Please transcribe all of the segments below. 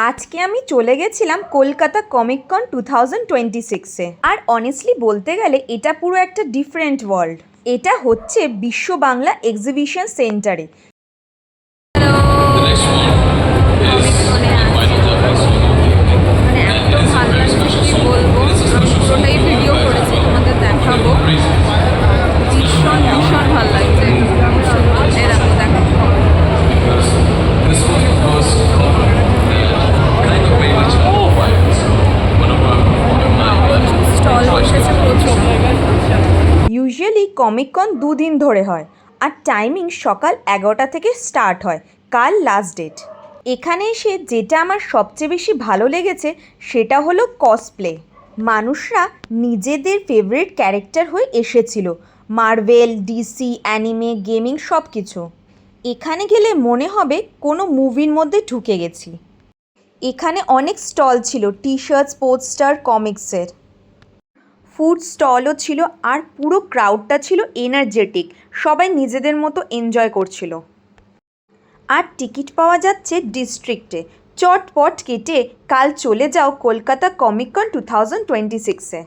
আজকে আমি চলে গেছিলাম কলকাতা কমিক কন 2026-এ। আর অনেস্টলি বলতে গেলে এটা পুরো একটা ডিফারেন্ট ওয়ার্ল্ড। এটা হচ্ছে বিশ্ব বাংলা এক্সিবিশন সেন্টারে। ভিডিও করেছি, তোমাদের দেখাবো। ভীষণ ভীষণ ভালো লাগছে। ইউজুয়ালি কমিক কন 2 দিন ধরে হয়, আর টাইমিং সকাল 11টা থেকে স্টার্ট হয়। কাল লাস্ট ডেট। এখানে এসে যেটা আমার সবচেয়ে বেশি ভালো লেগেছে সেটা হলো কসপ্লে। মানুষরা নিজেদের ফেভারিট ক্যারেক্টার হয়ে এসেছিল, মার্ভেল, ডিসি, অ্যানিমে, গেমিং সব কিছু। এখানে গেলে মনে হবে কোনো মুভির মধ্যে ঢুকে গেছি। এখানে অনেক স্টল ছিল, টি শার্টস, পোস্টার, কমিক্সের। ফুড স্টলও ছিল, আর পুরো ক্রাউডটা ছিল এনার্জেটিক, সবাই নিজেদের মতো এনজয় করছিল। আর টিকিট পাওয়া যাচ্ছে ডিস্ট্রিক্টে। চটপট কেটে কাল চলে যাও কলকাতা কমিক কন 2026-এ।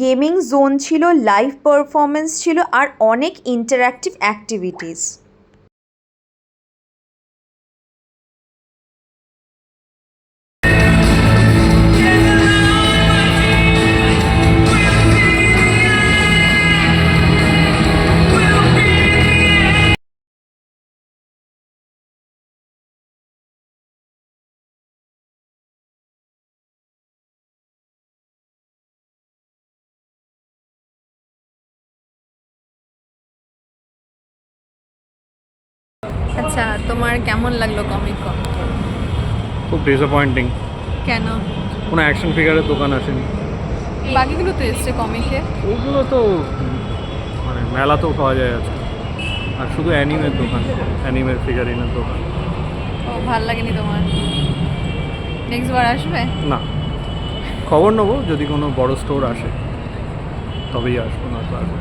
গেমিং জোন ছিল, লাইভ পারফরমেন্স ছিল, আর অনেক ইন্টারঅ্যাক্টিভ অ্যাক্টিভিটিস। আচ্ছা, তোমার কেমন লাগলো কমিক কন? খুব ডিসঅ্যাপয়েন্টিং। কেন? কোনো অ্যাকশন ফিগারের দোকান আসেনি। বাকিগুলো তো এসছে কমিকে। ওগুলো তো মানে মেলাতেও পাওয়া যায় আছে, আর শুধু অ্যানিমের দোকান, অ্যানিমের ফিগারিনের দোকান। ও, ভালো লাগেনি তোমার? নেক্সট বার আসবে? না, খবর নেবো, যদি কোনো বড় স্টোর আসে তবেই আসবো, না তো আসবো।